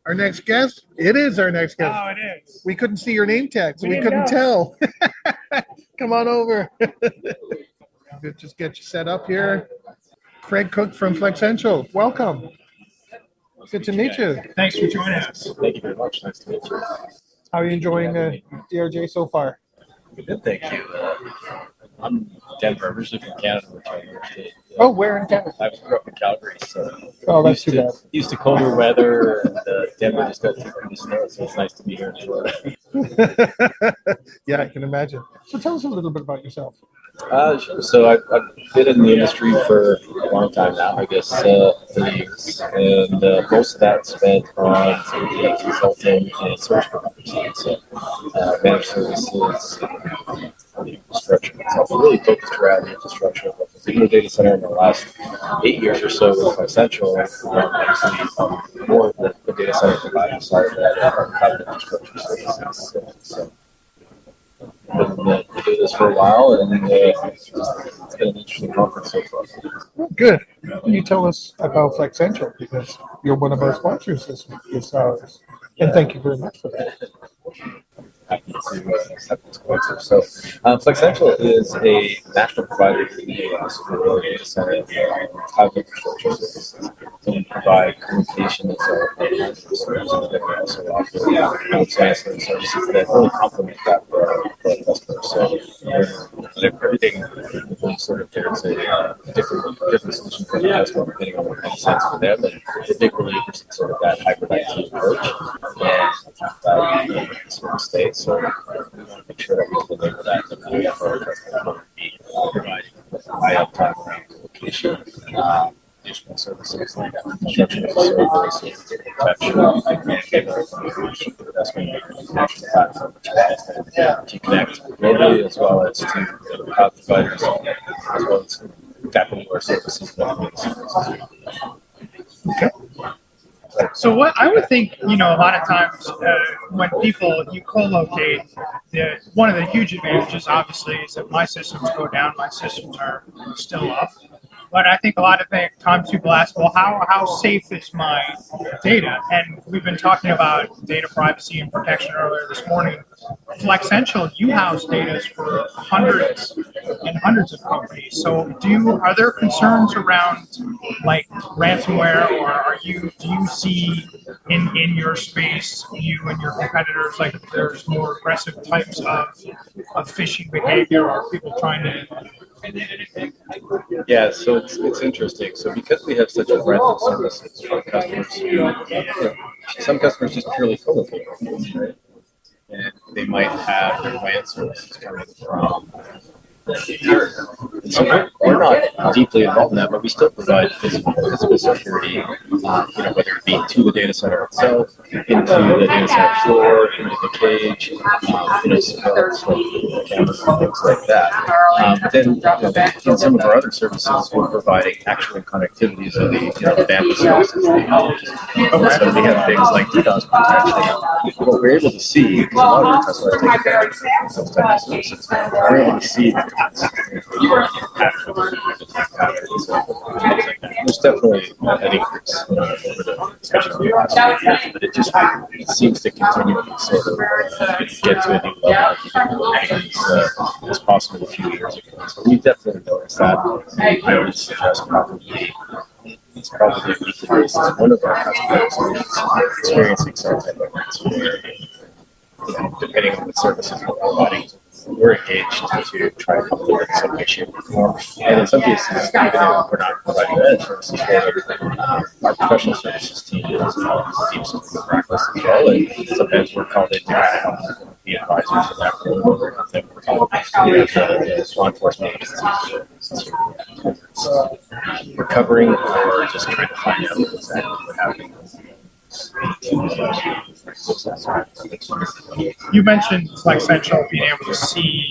Our next guest? It is our next guest. Oh, it is. We couldn't see your name tag, so we didn't couldn't tell. Come on over. Just get you set up here. Craig Cook from Flexential. Welcome. Good to meet you. Thanks for joining us. Thank you very much. Nice to meet you. How are you enjoying DRJ so far? Good, thank you. I'm Denver, originally from Canada, which I understand. Oh, where in Canada? I grew up in Calgary, so that's too bad. Used to colder weather, and Denver just got too pretty snow, so it's nice to be here in Florida. Yeah, I can imagine. So tell us a little bit about yourself. Sure. So I've been in the industry for a long time now, I guess 30 years, and most of that spent on consulting and service providers. So managed services, the infrastructure itself. Really focused around the infrastructure of the particular data center in the last 8 years or so with Flexential. Obviously, more of the data center provider side of that, cloud infrastructure services. So been doing this for a while, and it's been an interesting conference so far. Good. Can you tell us about Flexential, because you're one of our sponsors this hours, and thank you very much for that. Happy to accept this sponsor. So, Flexential is a national provider in the U.S. for data center cloud infrastructure services. So we provide communication as a service, and then we also offer ancillary services that really complement that for our customers. So everything sort of there's a different solution for the customer depending on what makes sense for them. And the big believers in sort of that hybrid IT approach and that sort of state. So we want to make sure that we deliver that for our customers, providing high uptime location, additional services like infrastructure as a service, protection, and investment in national platform, which allows them to connect globally as well as to cloud providers, as well as tap into our services. Okay. So what I would think, a lot of times when you co-locate, one of the huge advantages obviously is that my systems go down, my systems are still up. But I think a lot of times people ask, well, how safe is my data? And we've been talking about data privacy and protection earlier this morning. Flexential, you house data for hundreds and hundreds of companies. So are there concerns around like ransomware, or do you see in your space, you and your competitors, like there's more aggressive types of phishing behavior, or people trying to... Yeah, so it's interesting. So because we have such a breadth of services for customers, some customers just purely co-locate, right? And they might have their WAN services coming from the carrier. And so we're not deeply involved in that, but we still provide physical security, whether it be to the data center itself, into the data center floor, into the cage, cameras and things like that. But then in some of our other services, we're providing actual connectivity, so the bandwidth services. So we have things like DDoS protection. What we're able to see, because a lot of our customers take advantage of those types of services, we're able to see the there's definitely an increase over especially the last few years, but it seems to continue to sort of get to a new level as possible a few years ago. So we definitely noticed that. I would suggest it's probably a weekly basis. One of our customers is experiencing some type of ransomware, depending on what services we're providing. We're engaged to try to come forward in some way, shape, or form. And in some cases, even if we're not providing that services our professional services team is deep into practice as well. And sometimes we're called in to be advisors in that role. Then we're called as law enforcement agencies recovering or just trying to find out exactly what happened. You mentioned Flexential being able to see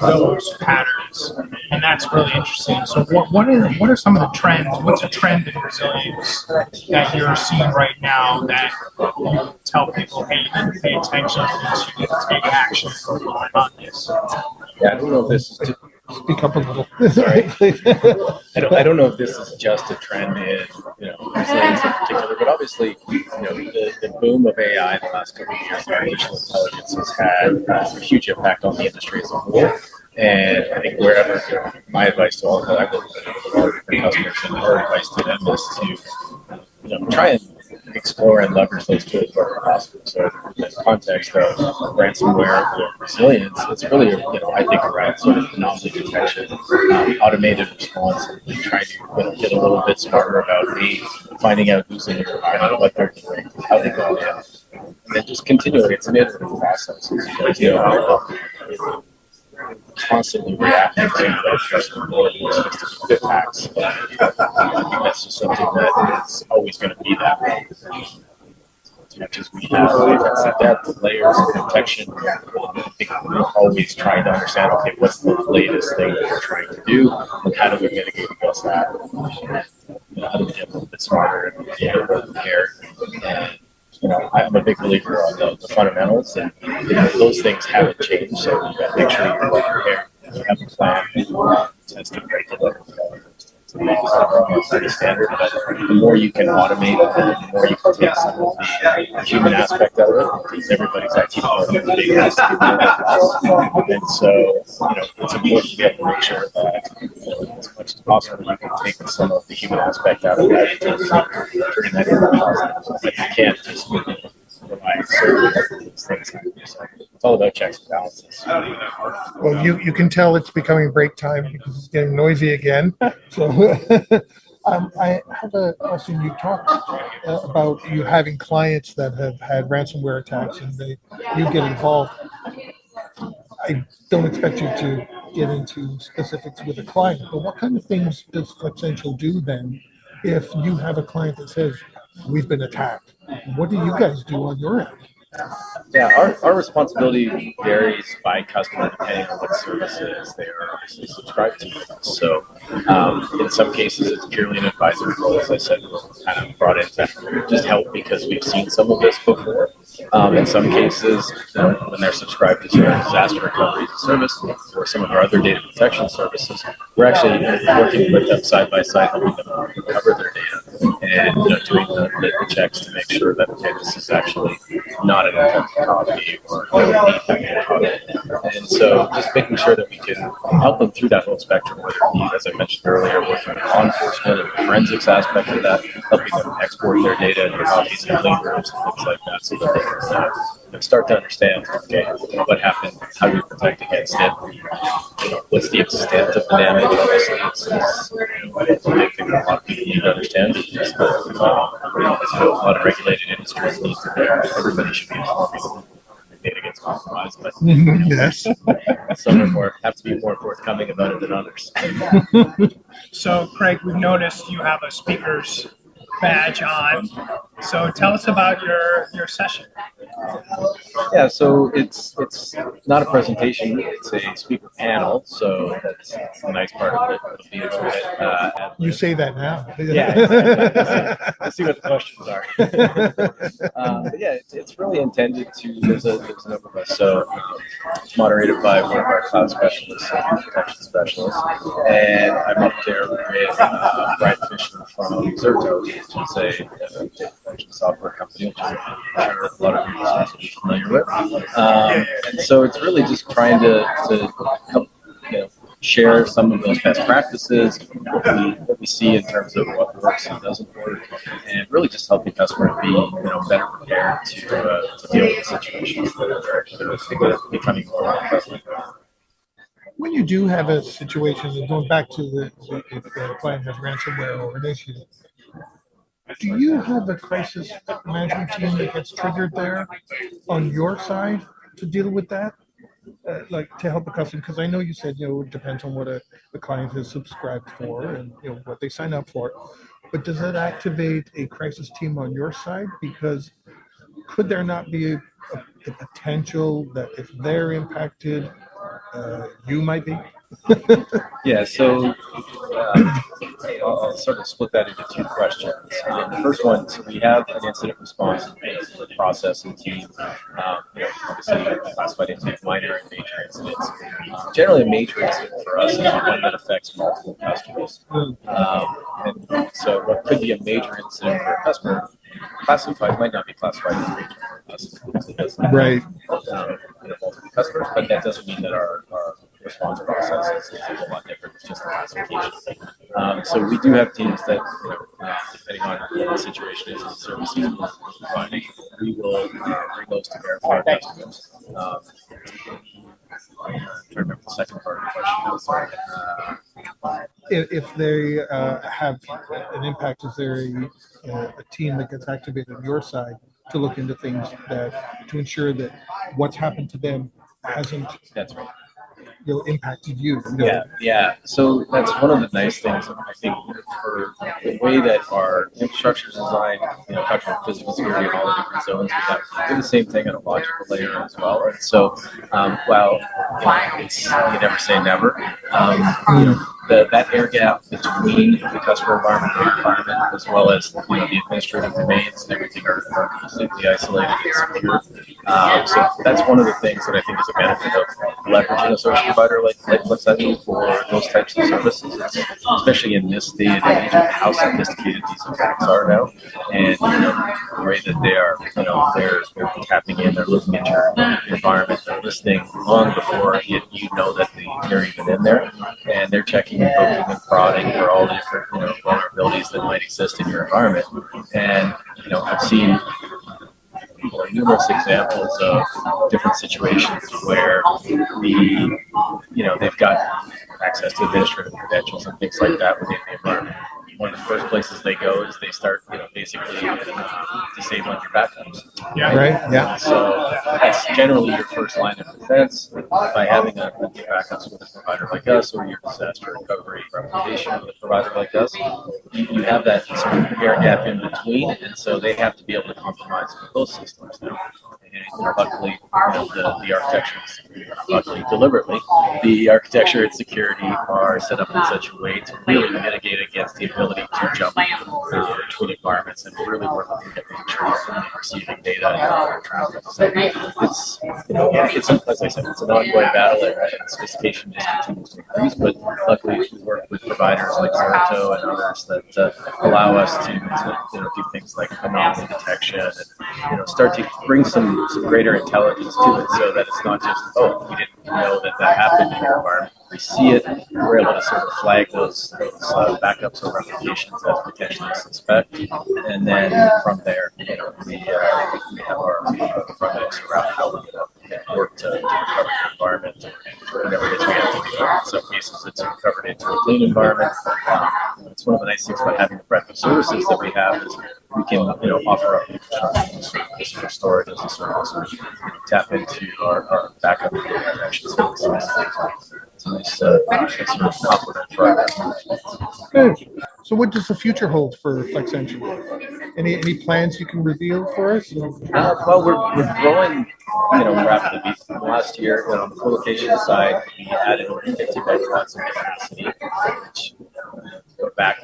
those patterns, and that's really interesting. So what are some of the trends? What's a trend in resilience that you're seeing right now that you tell people, hey, you need to pay attention to this, you need to take action on this? Yeah, I don't know if this is speak up a little. Sorry. I don't know if this is just a trend in resilience in particular, but obviously the boom of AI in the last couple of years, artificial intelligence has had a huge impact on the industry as a whole. And I think wherever my advice to all of I've worked with a lot of different customers, and our advice to them is to try and explore and leverage those tools wherever possible. So in the context of ransomware or resilience, it's really, I think around sort of anomaly detection, automated response, and trying to get a little bit smarter about finding out who's in your environment, what they're doing, how they go in, and then just continually, it's an iterative process. Constantly reacting to more and more sophisticated attacks. I think that's just something that is always going to be that way. As much as we have different depth and layers of protection, I think we're always trying to understand, okay, what's the latest thing that we're trying to do, and how do we mitigate against that? How do we get a little bit smarter and be able to prepare? And I'm a big believer on the fundamentals, and those things haven't changed. So you got to make sure you're well prepared. You have a plan. Test and regulate. It's pretty standard, but the more you can automate, the more you can take some of the human aspect of it, because everybody's IT department has to do that. And so, it's important to be able to make sure that as much as possible you can take some of the human aspect out of that and turn that into positive. But you can't just rely on certain these things. So it's all about checks and balances. Well, you can tell it's becoming break time because it's getting noisy again. So I have a question. You talked about you having clients that have had ransomware attacks and you get involved. I don't expect you to get into specifics with a client, but what kind of things does Flexential do then if you have a client that says, we've been attacked? What do you guys do on your end? Yeah, our responsibility varies by customer depending on what services they are obviously subscribed to. So in some cases, it's purely an advisory role. As I said, we're kind of brought in to just help because we've seen some of this before. In some cases, when they're subscribed to our disaster recovery service or some of our other data protection services, we're actually working with them side by side, helping them recover their data and doing the checks to make sure that this is actually not an infected copy or defective copy. And so just making sure that we can help them through that whole spectrum, whether it be, as I mentioned earlier, working with law enforcement and the forensics aspect of that, helping them export their data and their copies in clean rooms and things like that, so that they can start to understand, okay, what happened, how do we protect against it, what's the extent of the damage. Obviously, it's a big thing that a lot of people need to understand because a lot of regulated industries need to know everybody should be informed. Data gets compromised, but Yes. some have to be more forthcoming about it than others. So, Craig, we've noticed you have a speaker's badge on. So tell us about your session. Yeah, so it's not a presentation; it's a speaker panel. So that's the nice part of it. Being You say that now. Yeah, let's see what the questions are. But yeah, it's really intended to. There's a number of us. So it's moderated by one of our cloud specialists, protection specialists, and I'm up there with Brian Fisher from Zerto, which is a protection software company, which I'm sure a lot of people are familiar with. And so it's really just trying to help share some of those best practices, what we see in terms of what works and doesn't work, and really just helping customers be better prepared to deal with situations that are becoming more prevalent. When you do have a situation, and going back to if the client has ransomware or an issue, do you have a crisis management team that gets triggered there on your side to deal with that? Like to help a customer, because I know you said it depends on what the client has subscribed for and what they sign up for, but does that activate a crisis team on your side? Because could there not be the potential that if they're impacted, you might be? Yeah, so I'll sort of split that into two questions. The first one, so we have an incident response process and team. obviously classified into minor and major incidents. Generally, a major incident for us is one that affects multiple customers. And so what could be a major incident for a customer classified might not be classified as major for us because it doesn't Right. multiple customers, but that doesn't mean that our response process is a lot different. It's just a classification. So we do have teams that, depending on what the situation is and the services we're providing, we will bring those to bear for our customers. I'm trying to remember the second part of the question. Sorry. If they have an impact, is there a team that gets activated on your side to look into things to ensure that what's happened to them hasn't That's right. Impacted you? Yeah. So that's one of the nice things, I think, for the way that our infrastructure is designed, talking about physical security and all the different zones, we do the same thing at a logical layer as well. And so, while it's, you never say never, that air gap between the customer environment and the environment, as well as the administrative domains and everything are completely isolated and secure. So that's one of the things that I think is a benefit of leveraging a service provider like Flexential for those types of services, especially in this day and age of how sophisticated these attacks are now, and the way that they are, they're tapping in, they're looking at your environment, they're listening long before you know that they're even in there, and they're checking and poking and prodding for all the different vulnerabilities that might exist in your environment. And I've seen numerous examples of different situations where they've got access to administrative credentials and things like that within the environment. One of the first places they go is they start, basically disabling your backups. Yeah. Right. Yeah. So that's generally your first line of defense by having a backups with a provider like us, or your disaster recovery replication with a provider like us. You have that sort of air gap in between, and so they have to be able to compromise with those systems now. And luckily, the architecture, luckily deliberately, the architecture and security are set up in such a way to really mitigate against the ability to jump between environments, and really work looking at making sure you're receiving data and traffic. So it's as I said, it's an ongoing battle, and sophistication just continues to increase. But luckily, we work with providers like Zerato and others that allow us to do things like anomaly detection and start to bring some greater intelligence to it, so that it's not just, we didn't know that happened in your environment. We see it, we're able to sort of flag those backups or replications as potentially suspect, and then from there, we have our projects around how we work to recover the environment, or whatever it is we have to do. In some cases, it's recovered into a clean environment. It's one of the nice things about having the breadth of services that we have is we can offer up infrastructure as a service, or storage as a service, or tap into our backup protection services. It's a nice sort of complement for our customers. Good. So, what does the future hold for Flexential? Any plans you can reveal for us? Well, we're growing, rapidly. Last year, on the co-location side, we added over 50 megawatts of capacity, which go back.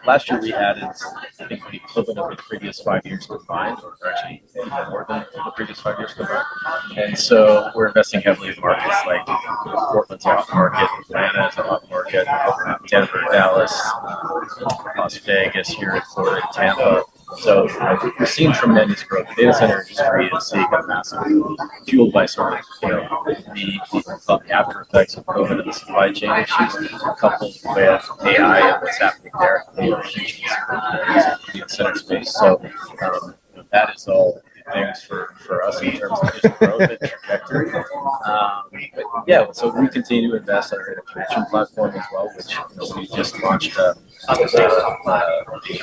Last year we added, I think, the equivalent of the previous 5 years combined, or actually more than the previous 5 years combined. And so we're investing heavily in markets like Portland's a hot market, Atlanta is a hot market, Denver, Dallas, Las Vegas, here in Florida, Tampa. So we're seeing tremendous growth. The data center industry is seeing a massive growth, fueled by sort of the after effects of COVID and the supply chain issues, coupled with AI and what's happening there in the data center space. So that is all things for us in terms of just growth and trajectory. But so we continue to invest in our integration platform as well, which we just launched the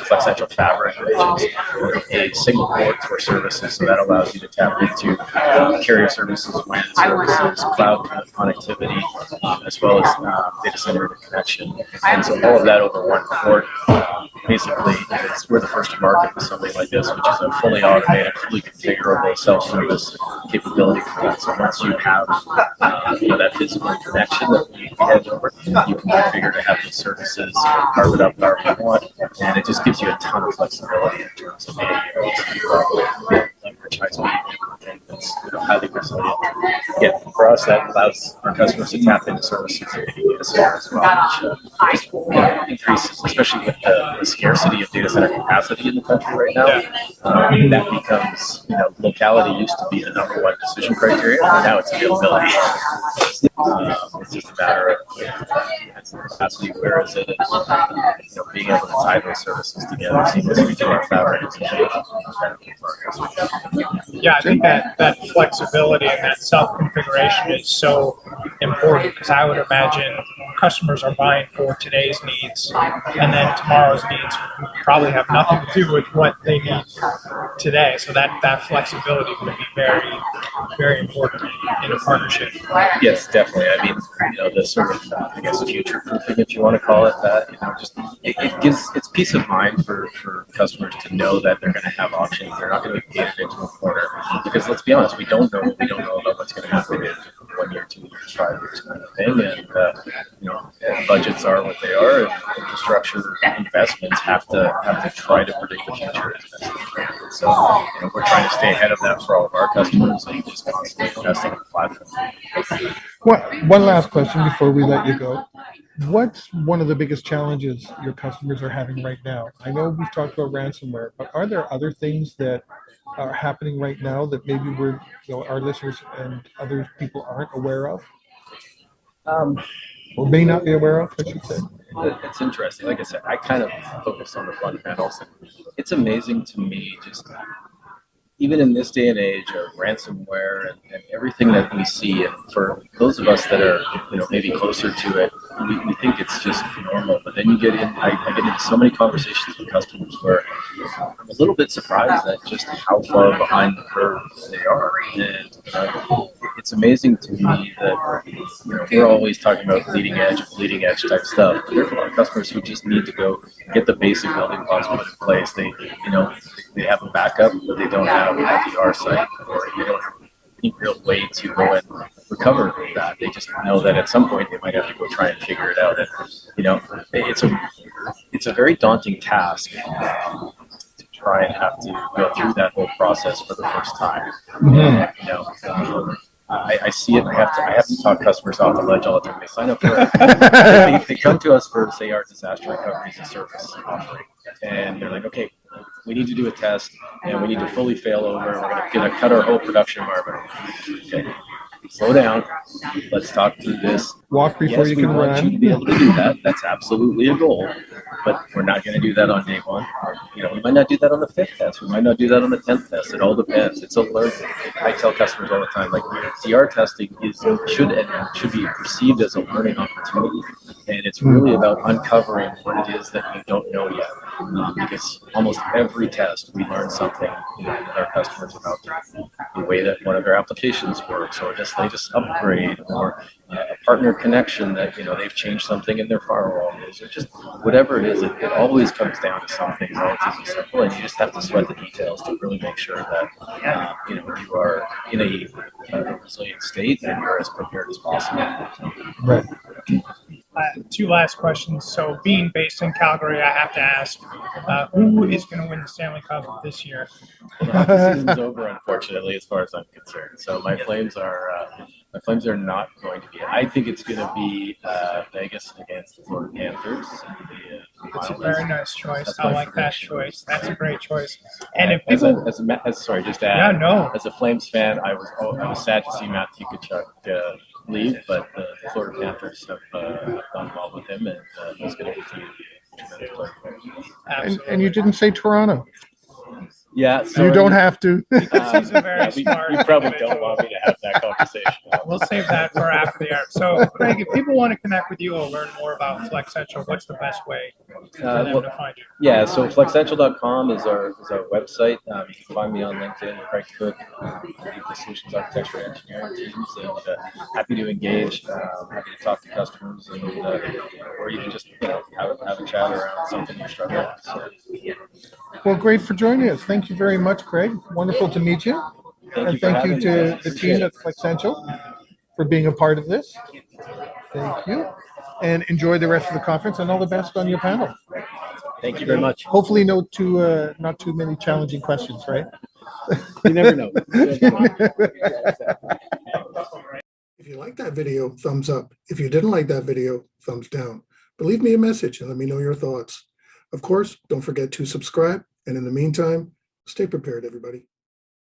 Flexential Fabric, which is a single port for services. So that allows you to tap into carrier services, WAN services, cloud connectivity, as well as data center interconnection. And so all of that over one port. Basically, we're the first to market with something like this, which is a fully automated, fully configurable self-service capability for that. So once you have that physical connection that we hand over, you can configure to have these services carve it up however you want, and it just gives you a ton of flexibility in terms of being able to leverage high speed that's highly resilient. Yeah, for us, that allows our customers to tap into services that they need as well, which increases, especially with the scarcity of data center capacity in the country right now. That becomes, locality used to be the number one decision criteria, and now it's availability. It's just a matter of capacity, where is it, and being able to tie those services together seamlessly to our fabric is a huge benefit for our customers. Yeah, I think that flexibility and that self-configuration is so important, because I would imagine customers are buying for today's needs, and then tomorrow's needs probably have nothing to do with what they need today. So that flexibility would be very, very important in a partnership. Yes, definitely. I mean, the sort of, future proofing, if you want to call it that, it gives, it's peace of mind for customers to know that they're going to have options. They're not going to be gated into a corner, because let's be honest, we don't know about what's going to happen in 1 year, 2 years, 5 years, kind of thing. And budgets are what they are, and infrastructure investments have to try to predict the future. So we're trying to stay ahead of that for all of our customers and just constantly investing in the platform. One last question before we let you go. What's one of the biggest challenges your customers are having right now? I know we've talked about ransomware, but are there other things that are happening right now that maybe our listeners and other people aren't aware of, or may not be aware of, I should say? It's interesting. Like I said, I kind of focus on the fundamentals. It's amazing to me, just even in this day and age of ransomware and everything that we see, and for those of us that are maybe closer to it, we think it's just normal. But then you get in, I get into so many conversations with customers where I'm a little bit surprised at just how far behind the curve they are. And it's amazing to me that we're always talking about bleeding edge type stuff. But there's a lot of customers who just need to go get the basic building blocks put in place. They have a backup, but they don't have a DR site, or they don't have any real way to go and recover that. They just know that at some point they might have to go try and figure it out. And it's a very daunting task to try and have to go through that whole process for the first time. Mm-hmm. I see it. I have to talk customers off the ledge all the time. They sign up for it. They come to us for, say, our disaster recovery as a service offering, and they're like, okay, we need to do a test, and we need to fully fail over. We're going to cut our whole production environment. Okay, slow down. Let's talk through this. Walk before you can run. We want you to be able to do that. That's absolutely a goal, but we're not going to do that on day one. We might not do that on the 5th test. We might not do that on the 10th test. It all depends. It's a learning. I tell customers all the time, like, DR testing should be perceived as a learning opportunity, and it's really about uncovering what it is that you don't know yet. Because almost every test we learn something with our customers about the way that one of their applications works, or they just upgrade, or a partner connection that they've changed something in their firewall, or just whatever it is. It always comes down to something relatively simple, and you just have to sweat the details to really make sure that you are in a resilient state and you're as prepared as possible. Right. Two last questions. So, being based in Calgary, I have to ask, who is going to win the Stanley Cup this year? The hockey season's over, unfortunately, as far as I'm concerned. So my Flames are not going to be. I think it's going to be Vegas against the Florida Panthers. That's a very nice choice. I like that choice. That's a great choice. And if as people, just to add, yeah, no. As a Flames fan, I was sad to see Matthew Tkachuk leave, but the Florida Panthers have done well with him, and he's going to continue to be a tremendous player. And you didn't say Toronto. Yeah, you don't have to. He's a very smart. You probably don't want me to have that conversation. We'll save that for after the air. So, Craig, if people want to connect with you or learn more about Flexential, what's the best way for them to find you? Yeah, so Flexential.com is our website. You can find me on LinkedIn, Craig Cook, the Solutions Architecture and Engineering teams, and happy to engage, happy to talk to customers, and or even just have a chat around something you're struggling with. So. Well, great for joining us. Thank you very much, Craig. Wonderful to meet you. And thank you to the team at Flexential for being a part of this. Thank you. And enjoy the rest of the conference, and all the best on your panel. Thank you very much. Hopefully not too many challenging questions, right? You never know. If you like that video, thumbs up. If you didn't like that video, thumbs down. But leave me a message and let me know your thoughts. Of course, don't forget to subscribe. And in the meantime, stay prepared, everybody.